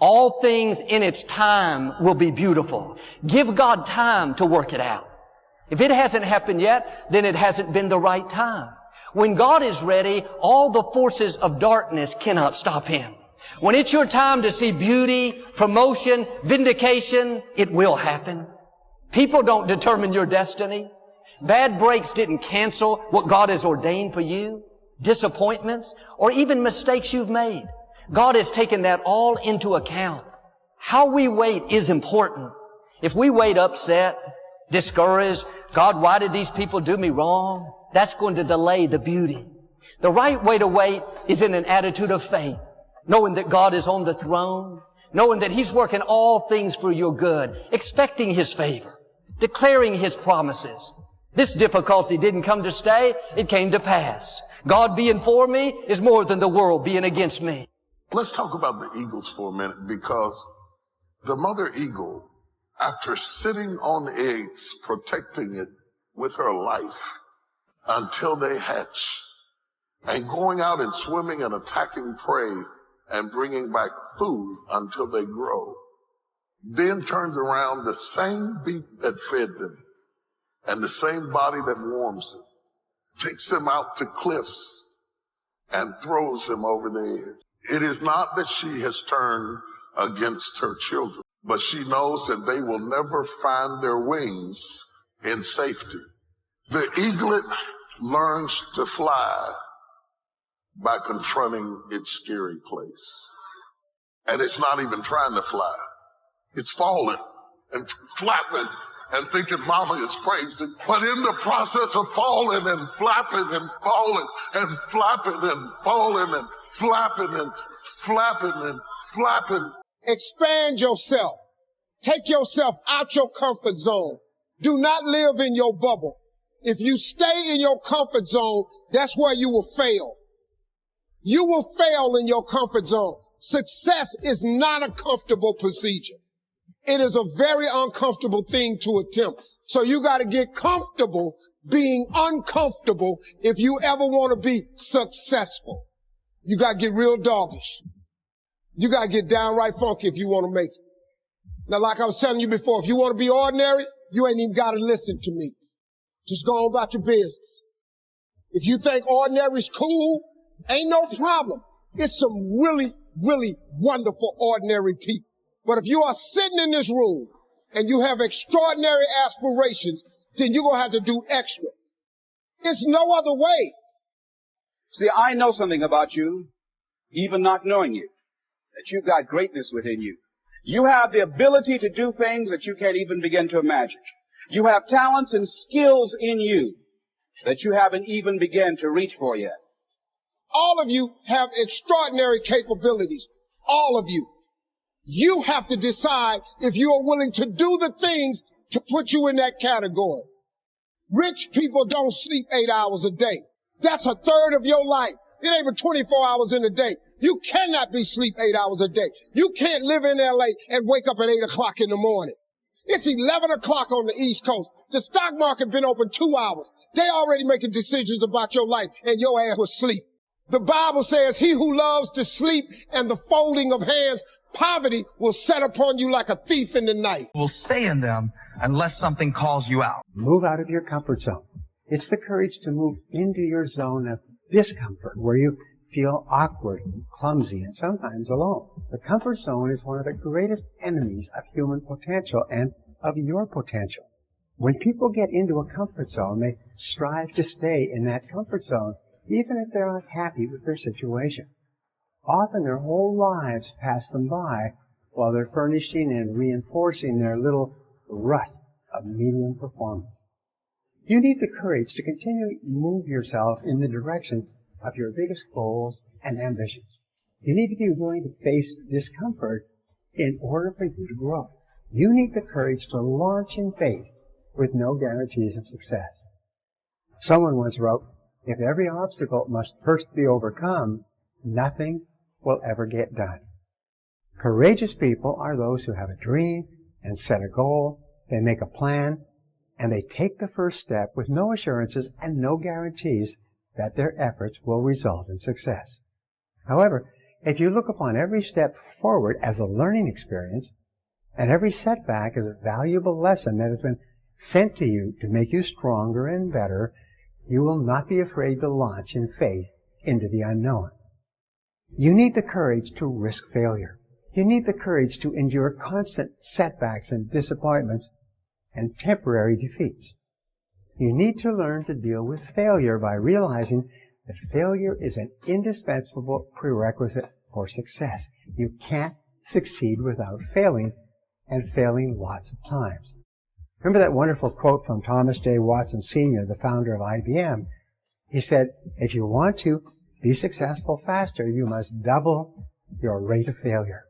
All things in its time will be beautiful. Give God time to work it out. If it hasn't happened yet, then it hasn't been the right time. When God is ready, all the forces of darkness cannot stop Him. When it's your time to see beauty, promotion, vindication, it will happen. People don't determine your destiny. Bad breaks didn't cancel what God has ordained for you. Disappointments, or even mistakes you've made. God has taken that all into account. How we wait is important. If we wait upset, discouraged, God, why did these people do me wrong? That's going to delay the beauty. The right way to wait is in an attitude of faith, knowing that God is on the throne, knowing that He's working all things for your good, expecting His favor, declaring His promises. This difficulty didn't come to stay, it came to pass. God being for me is more than the world being against me. Let's talk about the eagles for a minute, because the mother eagle, after sitting on eggs, protecting it with her life until they hatch, and going out and swimming and attacking prey and bringing back food until they grow, then turns around, the same beak that fed them and the same body that warms them takes them out to cliffs and throws them over the edge. It is not that she has turned against her children, but she knows that they will never find their wings in safety. The eaglet learns to fly by confronting its scary place. And it's not even trying to fly. It's falling and flapping and thinking mama is crazy. But in the process of falling and flapping and falling and flapping and falling and flapping and flapping and flapping. Expand yourself. Take yourself out your comfort zone. Do not live in your bubble. If you stay in your comfort zone, that's where you will fail. You will fail in your comfort zone. Success is not a comfortable procedure. It is a very uncomfortable thing to attempt. So you got to get comfortable being uncomfortable if you ever want to be successful. You got to get real doggish. You got to get downright funky if you want to make it. Now, like I was telling you before, if you want to be ordinary, you ain't even got to listen to me. Just go on about your business. If you think ordinary's cool, ain't no problem. It's some really, really wonderful ordinary people. But if you are sitting in this room and you have extraordinary aspirations, then you're going to have to do extra. It's no other way. See, I know something about you, even not knowing you, that you've got greatness within you. You have the ability to do things that you can't even begin to imagine. You have talents and skills in you that you haven't even begun to reach for yet. All of you have extraordinary capabilities. All of you. You have to decide if you are willing to do the things to put you in that category. Rich people don't sleep 8 hours a day. That's a third of your life. It ain't but 24 hours in a day. You cannot be sleep 8 hours a day. You can't live in L.A. and wake up at 8 o'clock in the morning. It's 11 o'clock on the East Coast. The stock market been open 2 hours. They already making decisions about your life, and your ass was asleep. The Bible says, he who loves to sleep and the folding of hands, poverty will set upon you like a thief in the night. Will stay in them unless something calls you out. Move out of your comfort zone. It's the courage to move into your zone of discomfort, where you feel awkward and clumsy and sometimes alone. The comfort zone is one of the greatest enemies of human potential and of your potential. When people get into a comfort zone, they strive to stay in that comfort zone, even if they're not happy with their situation. Often their whole lives pass them by while they're furnishing and reinforcing their little rut of medium performance. You need the courage to continually move yourself in the direction of your biggest goals and ambitions. You need to be willing to face discomfort in order for you to grow. You need the courage to launch in faith with no guarantees of success. Someone once wrote, if every obstacle must first be overcome, nothing will ever get done. Courageous people are those who have a dream and set a goal, they make a plan, and they take the first step with no assurances and no guarantees that their efforts will result in success. However, If you look upon every step forward as a learning experience, and every setback as a valuable lesson that has been sent to you to make you stronger and better, you will not be afraid to launch in faith into the unknown. You need the courage to risk failure. You need the courage to endure constant setbacks and disappointments and temporary defeats. You need to learn to deal with failure by realizing that failure is an indispensable prerequisite for success. You can't succeed without failing, and failing lots of times. Remember that wonderful quote from Thomas J. Watson Sr., the founder of IBM? He said, if you want to be successful faster, you must double your rate of failure.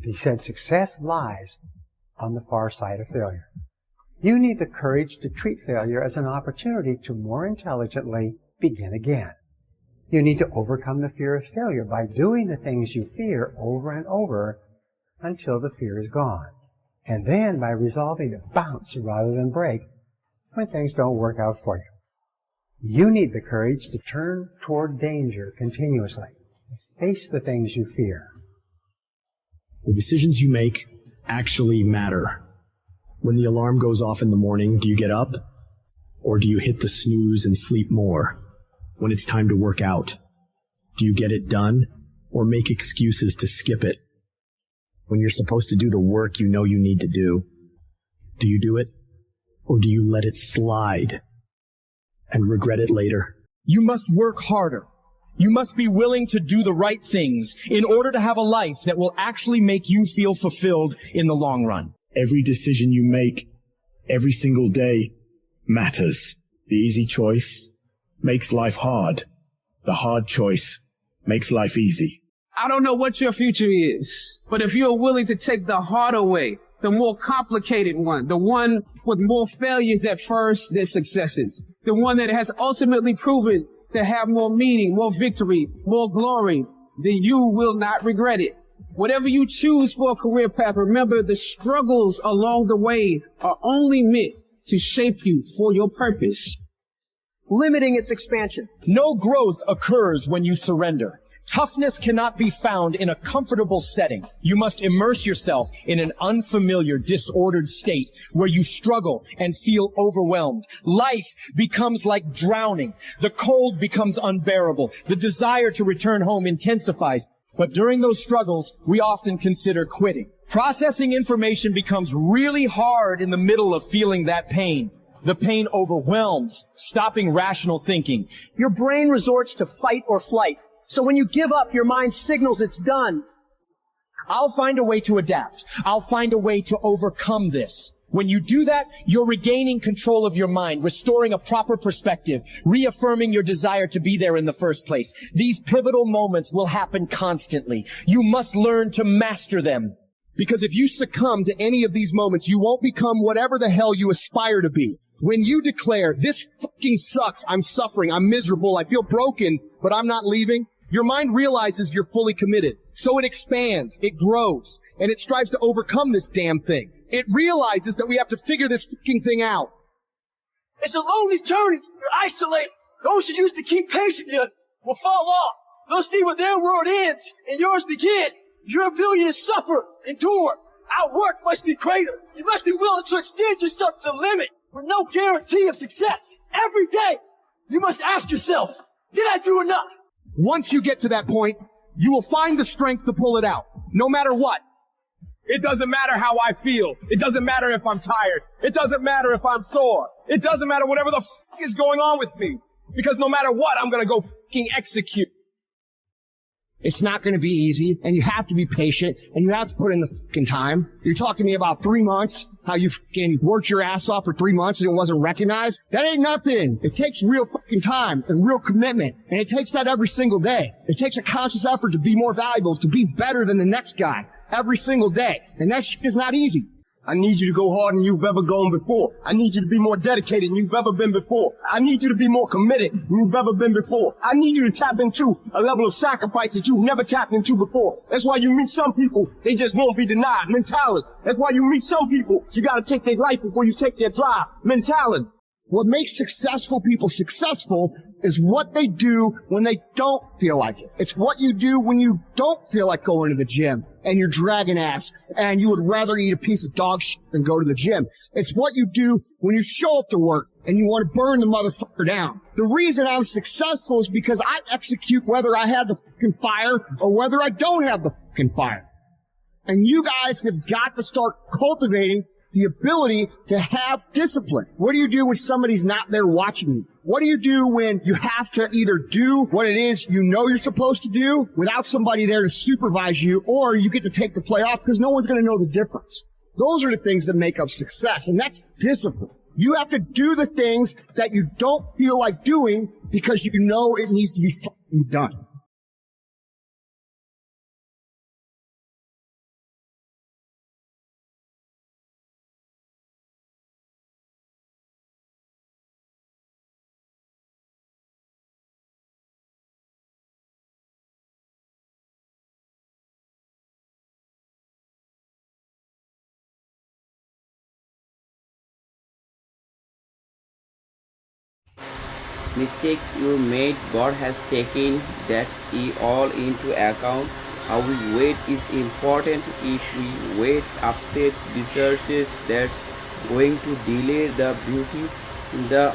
He said success lies on the far side of failure. You need the courage to treat failure as an opportunity to more intelligently begin again. You need to overcome the fear of failure by doing the things you fear over and over until the fear is gone. And then by resolving to bounce rather than break when things don't work out for you. You need the courage to turn toward danger continuously. Face the things you fear. The decisions you make actually matter. When the alarm goes off in the morning, do you get up? Or do you hit the snooze and sleep more? When it's time to work out, do you get it done or make excuses to skip it? When you're supposed to do the work you know you need to do you do it? Or do you let it slide and regret it later? You must work harder. You must be willing to do the right things in order to have a life that will actually make you feel fulfilled in the long run. Every decision you make, every single day, matters. The easy choice makes life hard. The hard choice makes life easy. I don't know what your future is, but if you're willing to take the harder way, the more complicated one, the one with more failures at first than successes, the one that has ultimately proven to have more meaning, more victory, more glory, then you will not regret it. Whatever you choose for a career path, remember the struggles along the way are only meant to shape you for your purpose. Limiting its expansion. No growth occurs when you surrender. Toughness cannot be found in a comfortable setting. You must immerse yourself in an unfamiliar, disordered state where you struggle and feel overwhelmed. Life becomes like drowning. The cold becomes unbearable. The desire to return home intensifies. But during those struggles, we often consider quitting. Processing information becomes really hard in the middle of feeling that pain. The pain overwhelms, stopping rational thinking. Your brain resorts to fight or flight. So when you give up, your mind signals it's done. I'll find a way to adapt. I'll find a way to overcome this. When you do that, you're regaining control of your mind, restoring a proper perspective, reaffirming your desire to be there in the first place. These pivotal moments will happen constantly. You must learn to master them. Because if you succumb to any of these moments, you won't become whatever the hell you aspire to be. When you declare, this fucking sucks, I'm suffering, I'm miserable, I feel broken, but I'm not leaving, your mind realizes you're fully committed. So it expands, it grows, and it strives to overcome this damn thing. It realizes that we have to figure this fucking thing out. It's a lonely journey. You're isolated. Those who used to keep pace with you will fall off. They'll see where their world ends and yours begin. Your ability to suffer, endure, outwork must be greater. You must be willing to extend yourself to the limit with no guarantee of success. Every day, you must ask yourself, did I do enough? Once you get to that point, you will find the strength to pull it out, no matter what. It doesn't matter how I feel. It doesn't matter if I'm tired. It doesn't matter if I'm sore. It doesn't matter whatever the fuck is going on with me. Because no matter what, I'm gonna go fucking execute. It's not going to be easy, and you have to be patient, and you have to put in the fucking time. You talked to me about 3 months, how you fucking worked your ass off for 3 months and it wasn't recognized. That ain't nothing. It takes real fucking time and real commitment, and it takes that every single day. It takes a conscious effort to be more valuable, to be better than the next guy every single day, and that shit is not easy. I need you to go harder than you've ever gone before. I need you to be more dedicated than you've ever been before. I need you to be more committed than you've ever been before. I need you to tap into a level of sacrifice that you've never tapped into before. That's why you meet some people, they just won't be denied mentality. That's why you meet some people, you gotta take their life before you take their drive mentality. What makes successful people successful is what they do when they don't feel like it. It's what you do when you don't feel like going to the gym and you're dragging ass and you would rather eat a piece of dog shit than go to the gym. It's what you do when you show up to work and you want to burn the motherfucker down. The reason I'm successful is because I execute whether I have the fucking fire or whether I don't have the fucking fire. And you guys have got to start cultivating the ability to have discipline. What do you do when somebody's not there watching you? What do you do when you have to either do what it is you know you're supposed to do without somebody there to supervise you, or you get to take the play off because no one's going to know the difference? Those are the things that make up success, and that's discipline. You have to do the things that you don't feel like doing because you know it needs to be fucking done. Mistakes you made, God has taken that all into account. How we wait is important. If we wait upset researches, that's going to delay the beauty. The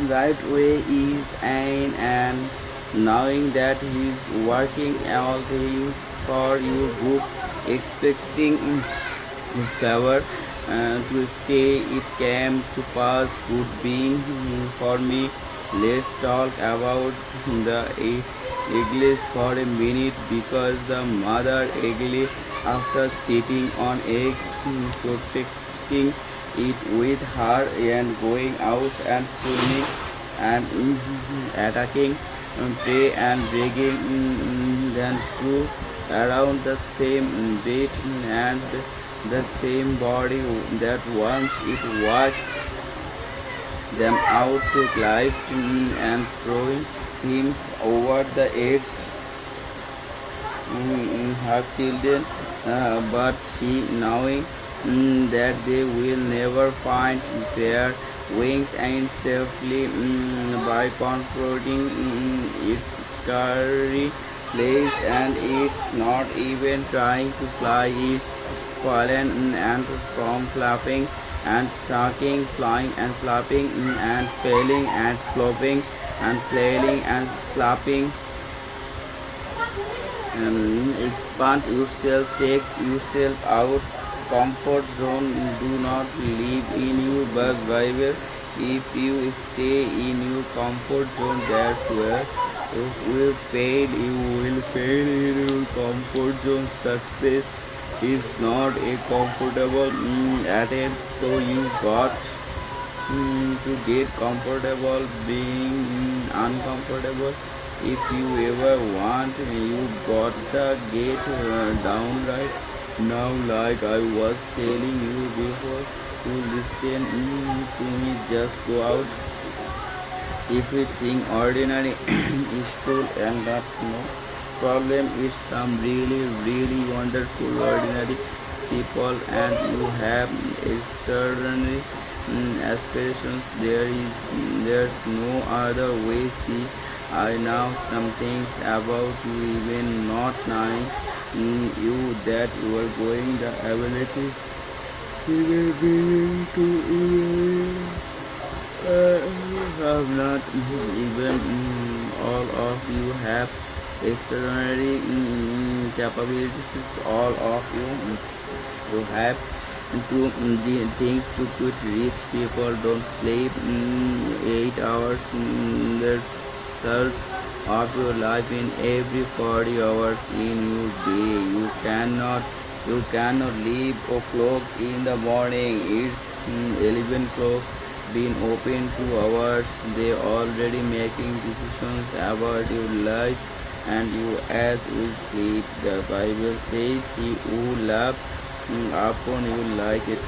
right way is and knowing that He's working all things for your good, expecting His favor to stay. It came to pass, good being for me. Let's talk about the eagles for a minute, because the mother eagle, after sitting on eggs, protecting it with her and going out and swimming and attacking prey and dragging them through around the same bait and the same body that once it walks them out to life and throwing him over the edge. Her children, but she knowing that they will never find their wings and safely by confronting its scary place, and it's not even trying to fly. It's fallen and from flapping and talking, flying and flapping and failing and flopping and flailing and slapping. Expand yourself, take yourself out comfort zone. Do not live in your Bible. If you stay in your comfort zone, that's where you will fail. You will fail in your comfort zone. Success is not a comfortable attempt, so you got to get comfortable being uncomfortable. If you ever want, you got to get down right now, like I was telling you before. To listen to me, just go out. If you think ordinary is cool and not no problem, it's some really wonderful ordinary people, and you have extraordinary aspirations. There's no other way. See, I know some things about you, even not knowing you, that you are going the ability even being to have not even all of you have extraordinary capabilities. All of you have to things to put. Rich people don't sleep 8 hours. There's third of your life in every 40 hours in your day. You cannot leave o'clock in the morning. It's 11 o'clock. Been open 2 hours. They already making decisions about your life and you as you sleep. The Bible says, he who loves upon you like it.